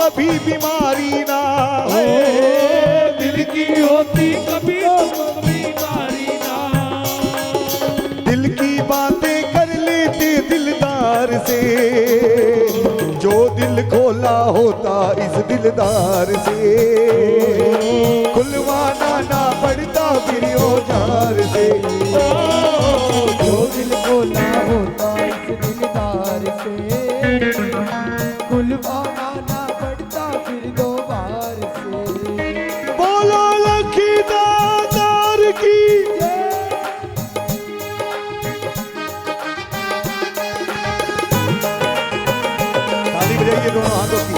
कभी बीमारी ना हो दिल की होती कभी बीमारी ना। दिल की बातें कर लेते दिलदार से, जो दिल खोला होता इस दिलदार से, खुलवाना ना पड़ता फिर औजार से। जो दिल खोला होता इस दिलदार से, खुलवाना ना पड़ता फिर दो बार से। बोलो लखीदार की ताली बजाइए दोनों हाथों की।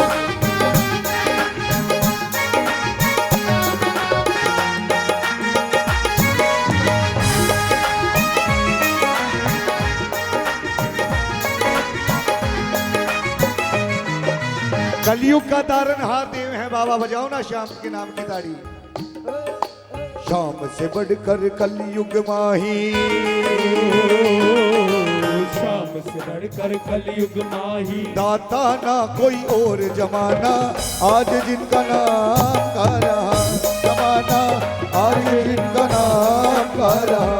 कलयुग का तारनहार देव है बाबा, बजाओ ना श्याम के नाम की ताड़ी। शाम से बढ़कर कलयुग माही, शाम से बढ़कर कलयुग माही। दाता ना कोई और जमाना, आज जिनका नाम का रहा जमाना, आज जिनका नाम का रहा।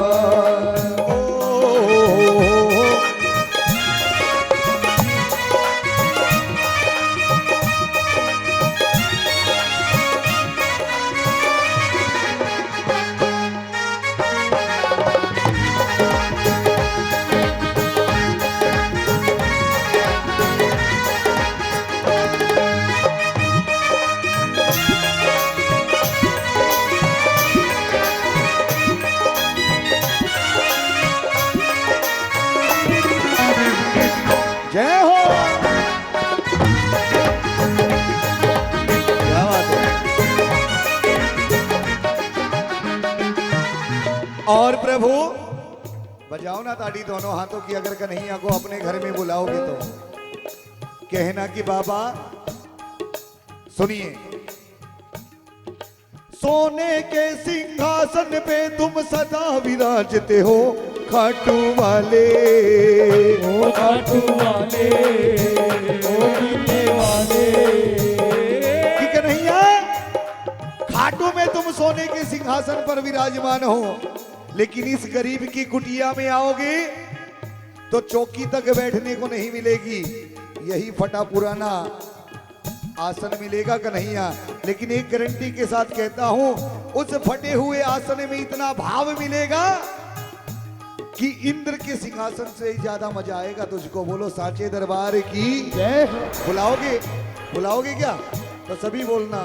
जय हो। क्या बात है। और प्रभु बजाओ ना ताड़ी दोनों हाथों की। अगर कन्हैया को अपने घर में बुलाओगे तो कहना कि बाबा सुनिए, सोने के सिंहासन पे तुम सदा विराजते हो खाटू वाले, ओ खाटू वाले, ओ मीठे वाले। ठीक है नैया, खाटू में तुम सोने के सिंहासन पर विराजमान हो, लेकिन इस गरीब की कुटिया में आओगे तो चौकी तक बैठने को नहीं मिलेगी, यही फटा पुराना आसन मिलेगा कन्हैया। लेकिन एक गारंटी के साथ कहता हूं, उस फटे हुए आसन में इतना भाव मिलेगा कि इंद्र के सिंहासन से ही ज्यादा मजा आएगा तुझको। बोलो साचे दरबार की जय। बुलाओगे? बुलाओगे क्या? तो सभी बोलना,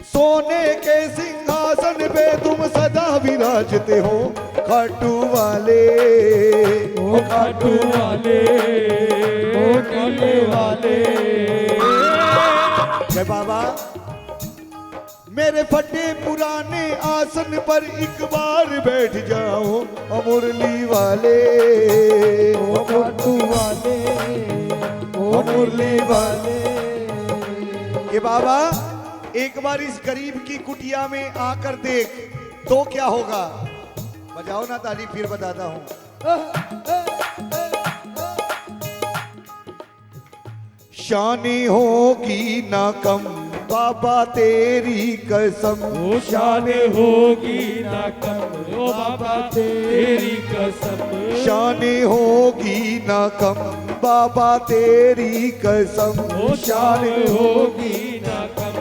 सोने के सिंहासन पे तुम सदा विराजते हो खाटू वाले, ओ खाटू वाले, ओ टीले वाले। जय बाबा, मेरे फटे पुराने आसन पर एक बार बैठ जाओ ओ मुरली वाले, ओ खाटू वाले, ओ मुरली वाले। ये बाबा एक बार इस गरीब की कुटिया में आकर देख तो क्या होगा। बजाओ ना ताली, फिर बताता हूं। शानी होगी ना कम बाबा तेरी कसम, ओ शान होगी ना कम, ओ बाबा तेरी कसम। शान होगी ना कम बाबा तेरी कसम, ओ शान होगी ना कम,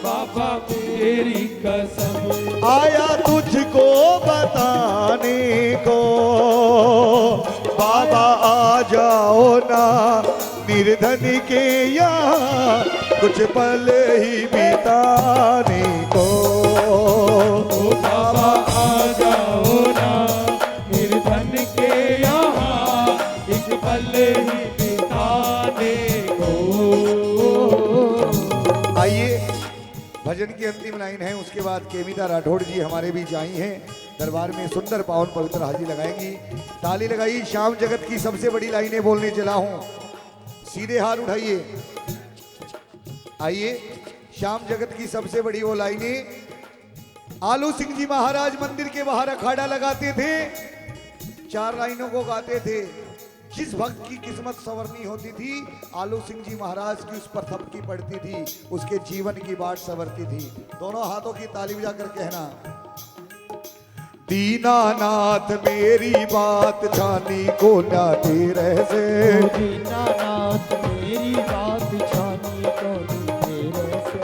बाबा तेरी कसम। आया तुझको बताने को बाबा, आ जाओ ना निर्धन के यहाँ कुछ पल ही बिताने को। ओ बाबा आ जाओ ना निर्धन के यहाँ एक पल ही बिताने को। आइए, भजन की अंतिम लाइन है, उसके बाद केमिता राठौड़ जी हमारे बीच आई हैं, दरबार में सुंदर पावन पवित्र हाजिरी लगाएंगी। ताली लगाई। श्याम जगत की सबसे बड़ी लाइनें बोलने चला हूं, सीधे हाथ उठाइए। आइए, श्याम जगत की सबसे बड़ी वो लाइनें। आलू सिंह जी महाराज मंदिर के बाहर अखाड़ा लगाते थे, 4 लाइनों को गाते थे। जिस भक्त की किस्मत संवरनी होती थी, आलू सिंह जी महाराज की उस पर थपकी पड़ती थी, उसके जीवन की बाट संवरती थी। दोनों हाथों की ताली बजाकर कहना, दीनानाथ मेरी बात छानी को नाते रह से। दीनानाथ मेरी बात छानी को तेरे से।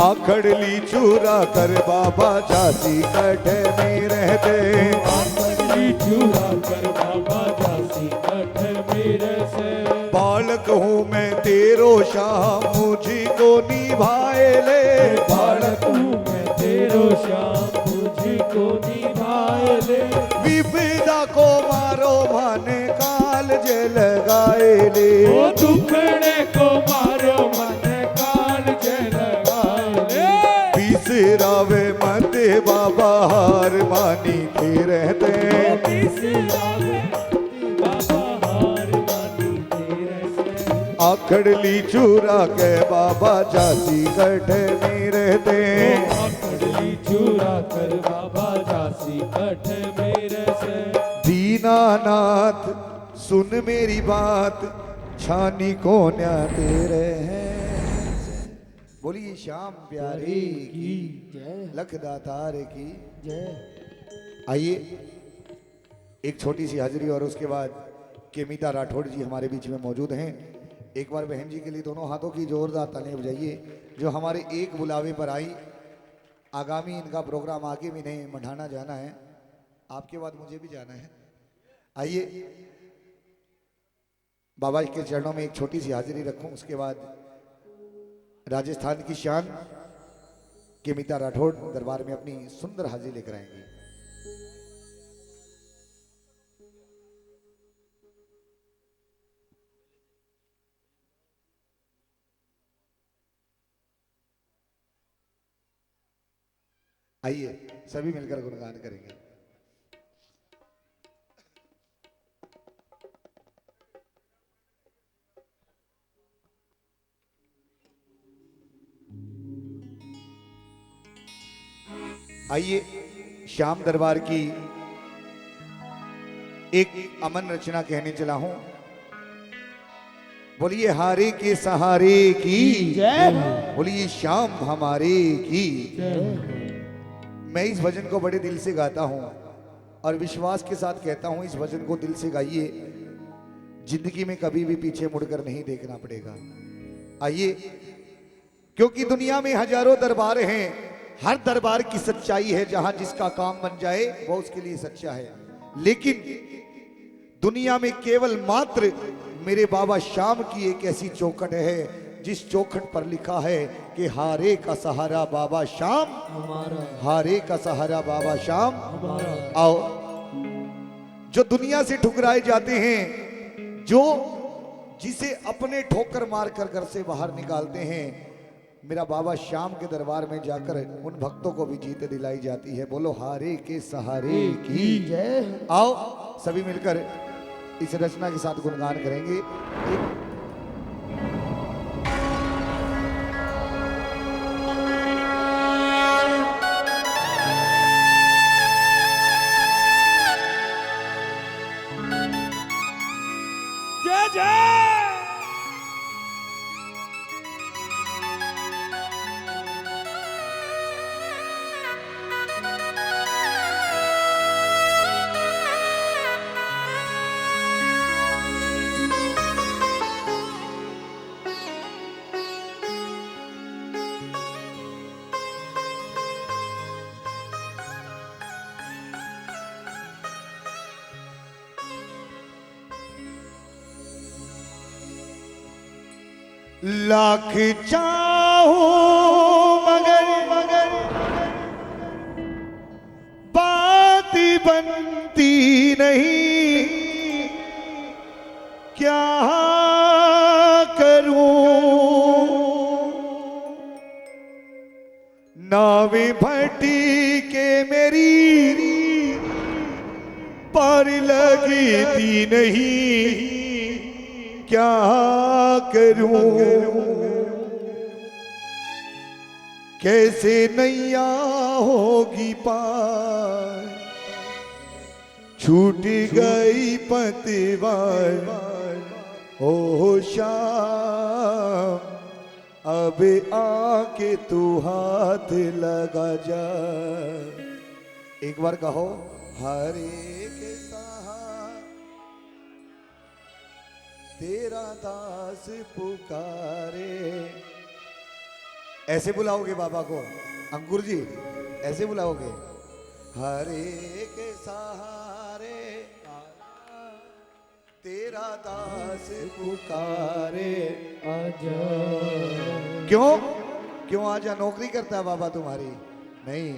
आखड़ ली चूरा कर बाबा झांसी कट में रहते। आखड़ी चूरा कर बाबा झांसी कठ मेरे से। बालक हूँ मैं तेरो शाम मुझको निभाए ले। बालक हूँ मैं तेरो श्याम मुझको निभाए ले। विपदा को मारो माने काल जे लगाए ले। ओ दुखड़े को मारो मन काल जे लगाए ले। बिसरावे मते बाबा हार मानी के रहते। बिसरावे बाबा हार मानी तेरे से। आखड़ ली चूरा के बाबा झांसी कट में रहते। आखड़ी चूरा कर बाबा झांसी कठ मेरे से। दीनानाथ सुन मेरी बात छानी को न्या तेरे हैं। बोलिए श्याम प्यारे की जय लख दातार की। जय। आइए एक छोटी सी हाजिरी और उसके बाद केमिता राठौड़ जी हमारे बीच में मौजूद हैं। एक बार बहन जी के लिए दोनों हाथों की जोरदार तालियां बजाइए, जो हमारे एक बुलावे पर आई। आगामी इनका प्रोग्राम आगे भी नहीं, मढ़ाना जाना है, आपके बाद मुझे भी जाना है। आइए बाबा के चरणों में एक छोटी सी हाजिरी रखूं, उसके बाद राजस्थान की शान केमिता राठौड़ दरबार में अपनी सुंदर हाजिरी लेकर आएंगी। आइए सभी मिलकर गुणगान करेंगे। आइए श्याम दरबार की एक अमन रचना कहने चला हूं। बोलिए हारे के सहारे की जय। बोलिए श्याम हमारे की। मैं इस भजन को बड़े दिल से गाता हूं और विश्वास के साथ कहता हूं, इस भजन को दिल से गाइए, जिंदगी में कभी भी पीछे मुड़कर नहीं देखना पड़ेगा। आइए, क्योंकि दुनिया में हजारों दरबार हैं, हर दरबार की सच्चाई है, जहां जिसका काम बन जाए वो उसके लिए सच्चा है। लेकिन दुनिया में केवल मात्र मेरे बाबा श्याम की एक ऐसी चौखट है, जिस चौखट पर लिखा है कि हारे का सहारा बाबा श्याम हमारा। हारे का सहारा बाबा श्याम। हमारा। आओ, जो दुनिया से ठुकराए जाते हैं, जो जिसे अपने ठोकर मार कर घर से बाहर निकालते हैं, मेरा बाबा श्याम के दरबार में जाकर उन भक्तों को भी जीत दिलाई जाती है। बोलो हारे के सहारे की जय। आओ सभी मिलकर इस रचना के साथ गुणगान करेंगे। जय जय। लाख चाहो मगर मगर बात बनती नहीं, क्या करूं नावे भट्टी के मेरी पार लगती नहीं, क्या करूं कैसे नैया होगी पार, छूट गई पतवार ओ श्याम अब आके तू हाथ लगा जा। एक बार कहो, हरे के सहारे तेरा दास पुकारे। ऐसे बुलाओगे बाबा को अंकुर जी, ऐसे बुलाओगे, हरे के सहारे तेरा दास पुकारे। आजा क्यों क्यों आजा नौकरी करता है बाबा तुम्हारी? नहीं,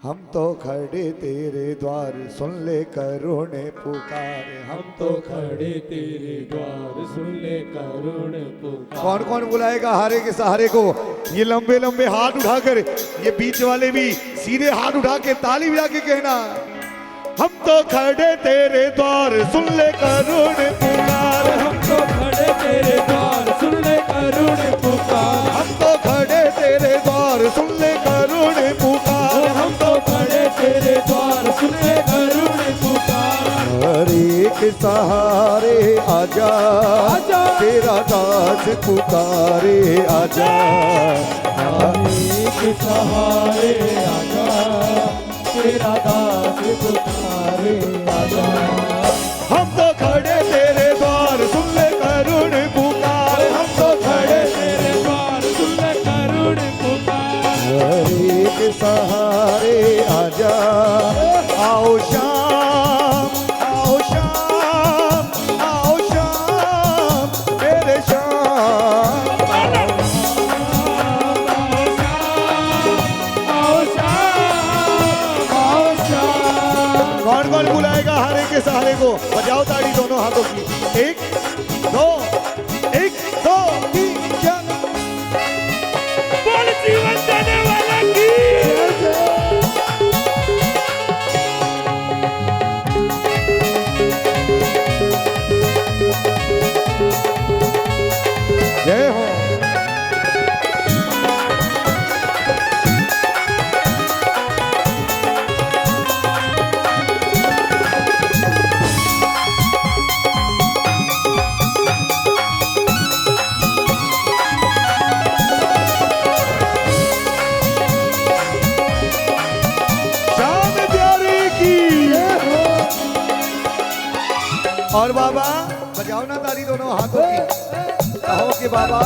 हम तो खड़े तेरे द्वार सुन ले करुणे पुकारे। हम तो खड़े तेरे द्वार सुन ले करुण पुकार। कौन कौन बुलाएगा हारे के सहारे को? ये लंबे लंबे हाथ उठाकर, ये बीच वाले भी सीधे हाथ उठा के ताली बजा के कहना, हम तो खड़े तेरे द्वार सुन ले करुण पुकार। हम तो खड़े तेरे द्वार सुन ले करुण पुकार। हम तो खड़े तेरे द्वार सुन ले करुण पुकार। हम तो खड़े तेरे द्वार सुन ले करुण पुकार। हरे के सहारे आजा, आजा। तेरा दास पुकारे आजा। हरे के सहारे आजा, तेरा दास पुकारे आजा। हम तो खड़े तेरे द्वार सुन ले करुण पुकार। हम तो खड़े तेरे द्वार सुन ले करुण पुकार। हरे के सहारे आजा। आओ श्याम, आओ श्याम, आओ श्याम, मेरे श्याम। कौन कौन बुलाएगा हारे के सहारे को? बजाओ ताड़ी दोनों हाथों की। एक दो, एक दो तीन चार। बोल जीवन देने वाला की। जय हो। शान प्यारी की। और बाबा बजाओ ना ताली दोनों हाथों की। कहो कि बाबा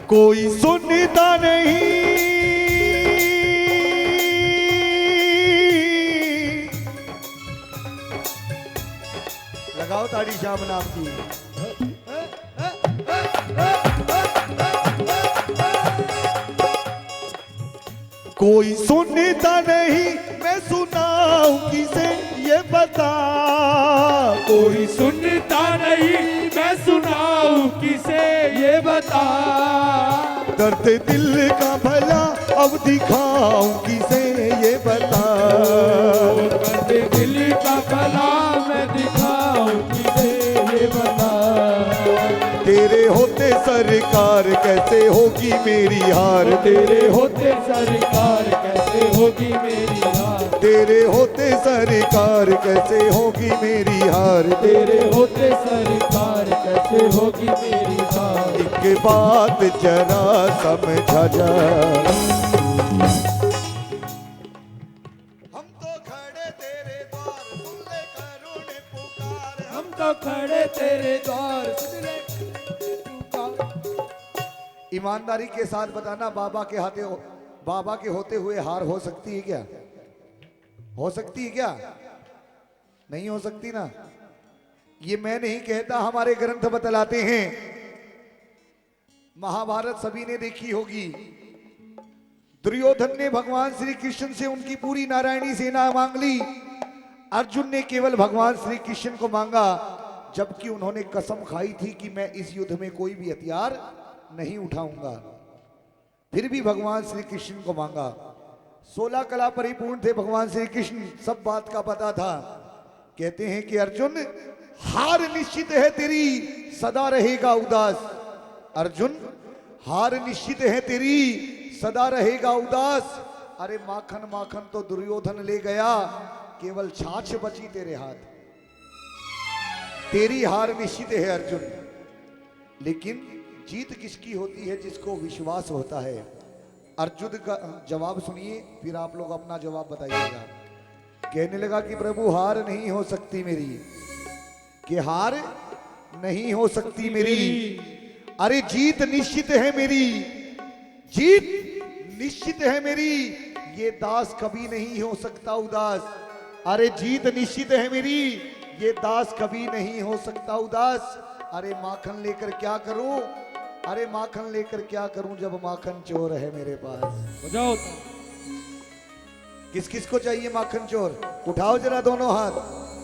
कोई सुनता नहीं, लगाओ ताड़ी श्याम नाम की। कोई सुनता नहीं, मैं सुनाऊं किसे ये बता। कोई सुनता नहीं, मैं सुनाऊं किसे ये बता। दर्द दिल का भला अब दिखाऊं किसे ये बता। दर्द दिल का भला मैं दिखाऊं किसे ये बता। तेरे होते सरकार कैसे होगी मेरी हार। तेरे होते सरकार कैसे होगी मेरी हार। तेरे होते सरकार कैसे होगी मेरी हार। तेरे होते सरकार कैसे होगी मेरी हार। एक बात जरा समझा जा। हम तो खड़े तेरे द्वार सुन ले करुण पुकार। हम तो खड़े तेरे द्वार सुन ले। ईमानदारी के साथ बताना, बाबा के होते हुए हार हो सकती है क्या? हो सकती है क्या? नहीं हो सकती ना। ये मैं नहीं कहता, हमारे ग्रंथ बतलाते हैं। महाभारत सभी ने देखी होगी। दुर्योधन ने भगवान श्री कृष्ण से उनकी पूरी नारायणी सेना मांग ली। अर्जुन ने केवल भगवान श्री कृष्ण को मांगा, जबकि उन्होंने कसम खाई थी कि मैं इस युद्ध में कोई भी हथियार नहीं उठाऊंगा। फिर भी भगवान श्री कृष्ण को मांगा। 16 कला परिपूर्ण थे भगवान श्री कृष्ण, सब बात का पता था। कहते हैं कि अर्जुन हार निश्चित है तेरी, सदा रहेगा उदास। अर्जुन हार निश्चित है तेरी, सदा रहेगा उदास। अरे माखन माखन तो दुर्योधन ले गया, केवल छाछ बची तेरे हाथ। तेरी हार निश्चित है अर्जुन, लेकिन जीत किसकी होती है? जिसको विश्वास होता है। अर्जुन का जवाब सुनिए, फिर आप लोग अपना जवाब बताइएगा। कहने लगा कि प्रभु हार नहीं हो सकती मेरी, कि हार नहीं हो सकती मेरी, अरे जीत निश्चित है मेरी, जीत निश्चित है मेरी, ये दास कभी नहीं हो सकता उदास। अरे जीत निश्चित है मेरी, ये दास कभी नहीं हो सकता उदास। अरे माखन लेकर क्या करूं, अरे माखन लेकर क्या करूं जब माखन चोर है मेरे पास। बजाओ। किस किस को चाहिए माखन चोर? उठाओ जरा दोनों हाथ,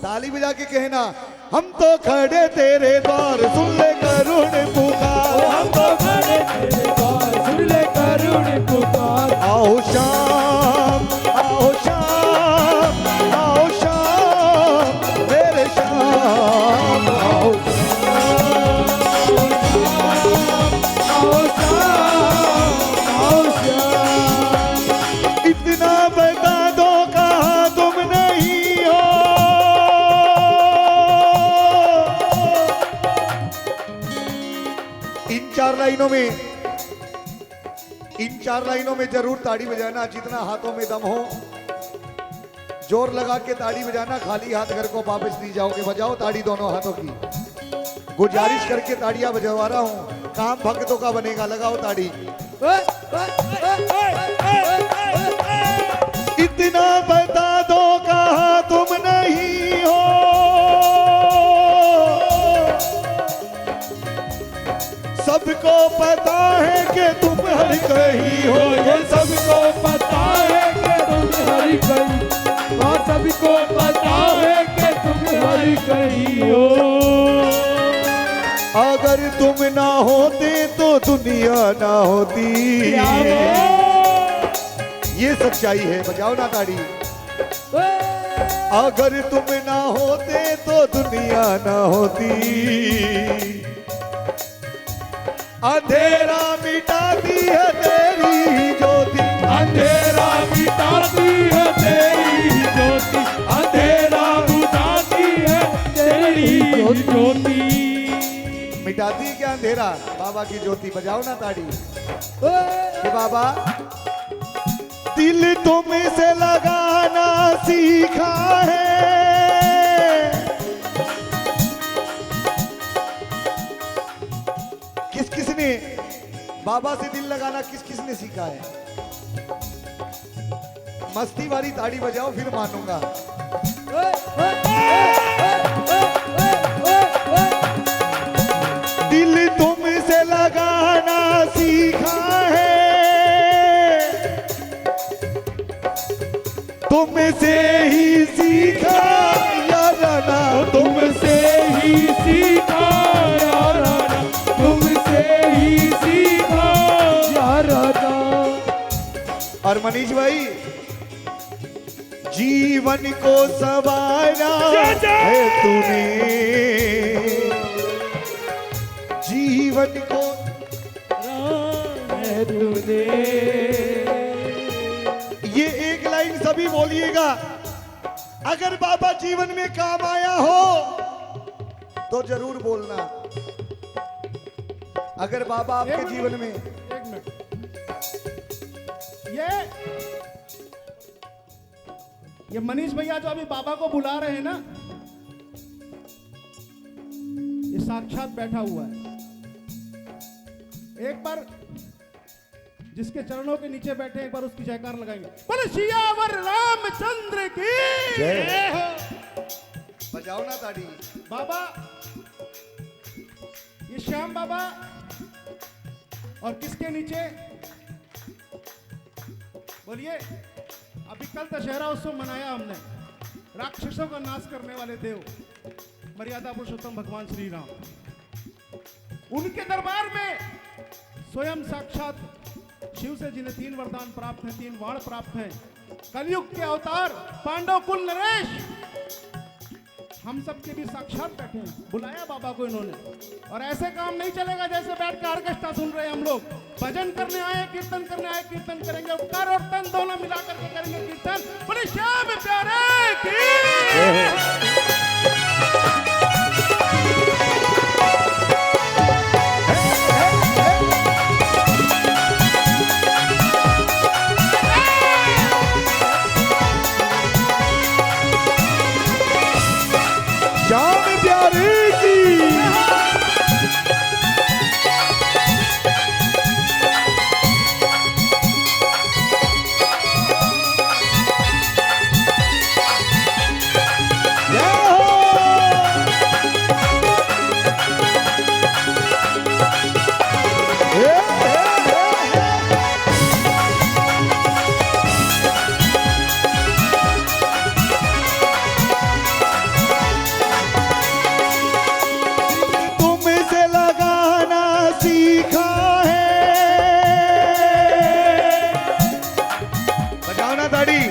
ताली बजा के कहना, हम तो खड़े तेरे द्वार सुन ले करुण पुकार, हम तो खड़े तेरे द्वार सुन ले करुण पुकार। आओ शाम, आओ शाम, आओ शाम, मेरे शाम, आओ इतना बता दो कहाँ तुम नहीं हो। इन चार लाइनों में, इन चार लाइनों में जरूर ताड़ी बजाना, जितना हाथों में दम हो। जोर लगा के ताड़ी बजाना, खाली हाथ घर को वापस नहीं जाओगे। बजाओ ताड़ी दोनों हाथों की, गुजारिश करके ताड़ियां बजवा रहा हूं, काम भक्तों का बनेगा। लगाओ ताड़ी। इतना बता दो कहाँ तुम नहीं हो, सबको पता है कि तुम हर कहीं हो। ये सबको पता है कि तुम हरि कहीं, और सबको पता है कि तुम हरि कहीं हो। अगर तुम ना होते तो दुनिया ना होती, ये सच्चाई है। बजाओ ना ताड़ी। अगर तुम ना होते तो दुनिया ना होती, अंधेरा मिटाती है तेरी ज्योति, अंधेरा मिटाती है तेरी ज्योति, अंधेरा बुझाती है तेरी ज्योति। मिटाती है क्या अंधेरा? बाबा की ज्योति। बजाओ ना ताड़ी कि बाबा दिल तुमसे लगाना सीखा है। किस किसने बाबा से दिल लगाना किस किसने सीखा है? मस्ती वाली ताड़ी बजाओ फिर मानूंगा। दिल तुमसे लगाना सीखा है, तुमसे ही सीखा याराना, तुमसे ही सीखा याराना, तुमसे ही सीखा याराना। और मनीष भाई, जीवन को संवारा है तूने, जीवन को है तूने। ये एक लाइन सभी बोलिएगा। अगर बाबा जीवन में काम आया हो तो जरूर बोलना। अगर बाबा आपके जीवन में, एक मिनट, ये मनीष भैया जो अभी बाबा को बुला रहे हैं ना, ये साक्षात बैठा हुआ है। एक बार जिसके चरणों के नीचे बैठे, एक बार उसकी जयकार लगाएंगे। बोले सियावर रामचंद्र की जय हो। बजाओ ना ताड़ी। बाबा, ये श्याम बाबा और किसके नीचे? बोलिए। अभी कल दशहरा उत्सव मनाया हमने, राक्षसों का नाश करने वाले देव मर्यादा पुरुषोत्तम भगवान श्री राम, उनके दरबार में स्वयं साक्षात शिव से जिन्हें 3 वरदान प्राप्त हैं, 3 वाण प्राप्त हैं, कलयुग के अवतार पांडव कुल नरेश, हम सब के भी साक्षात बैठे हैं। बुलाया बाबा को इन्होंने। और ऐसे काम नहीं चलेगा जैसे बैठ कर ऑर्केस्ट्रा सुन रहे हैं हम लोग। भजन करने आए, कीर्तन करने आए, कीर्तन करेंगे। उपकार और तन दोनों मिला करके करेंगे कीर्तन। बोले श्याम प्यारे की। सीखा है। बजाओ ना ताड़ी।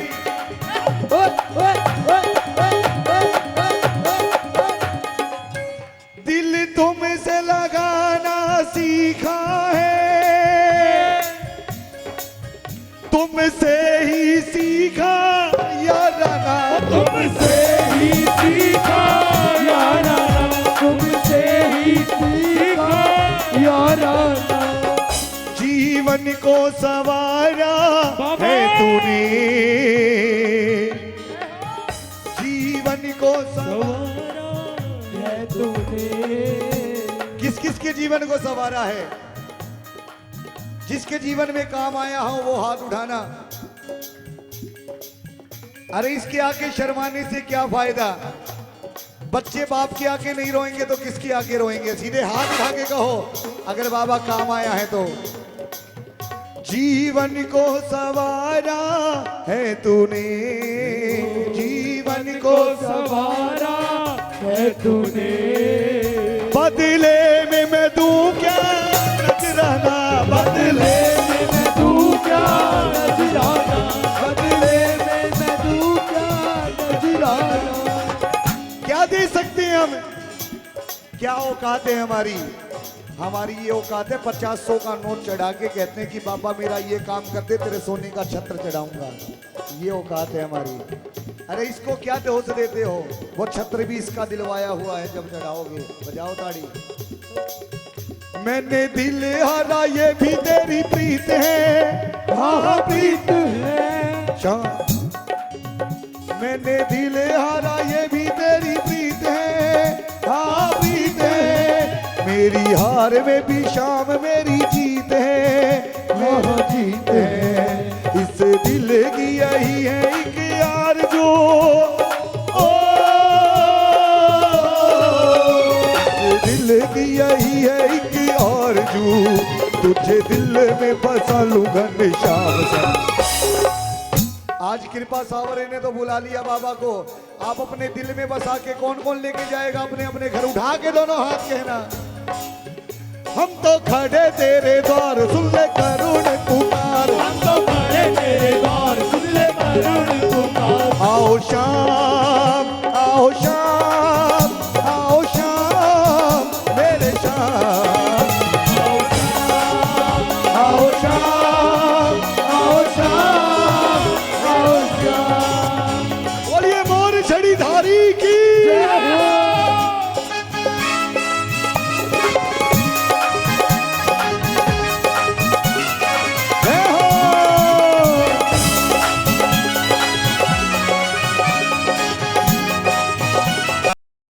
दिल तुमसे लगाना सीखा है, तुमसे ही सीखा याराना, तुमसे ही सीखा याराना, तुमसे ही सीखा याराना। जीवन को सवारा है तूने, जीवन को सवारा है तूने। किस किस के जीवन को सवारा है? जिसके जीवन में काम आया हो वो हाथ उठाना। अरे इसके आगे शर्माने से क्या फायदा? बच्चे बाप के आगे नहीं रोएंगे तो किसके आगे रोएंगे? सीधे हाथ उठा के कहो अगर बाबा काम आया है तो। जीवन को सवारा है तूने, जीवन को सवारा है तूने। बदले में मैं दूं क्या नजराना, बदले में मैं दूं क्या नजराना, बदले में मैं दूं क्या नजराना। क्या दे सकते हैं हम? क्या औकात है हमारी? हमारी ये औकात है 50-100 का नोट चढ़ा के कहते हैं कि बाबा मेरा ये काम कर दे, तेरे सोने का छत्र चढ़ाऊंगा। ये औकात है हमारी। अरे इसको क्या दोष देते हो? वो छत्र भी इसका दिलवाया हुआ है जब चढ़ाओगे। बजाओ ताड़ी। मैंने दिल हारा ये भी तेरी प्रीत है, हाँ प्रीत है। मैंने दिल हारा ये भी तेरी प्रीत है, हाँ प्रीत है। मेरी हार में भी शाम मेरी जीत है, हाँ जीत है। इस दिल की यही है एक आरज़ू, ओ इस दिल की यही है एक आरज़ू, तुझे दिल में बसा लूं घनश्याम से। आज कृपा सावरे ने तो बुला लिया बाबा को। आप अपने दिल में बसा के कौन कौन लेके जाएगा अपने अपने घर? उठा के दोनों हाथ कहना। हम तो खड़े तेरे द्वार सुन ले करुण पुकार, हम तो खड़े तेरे द्वार सुन ले करुण पुकार। आओ शाम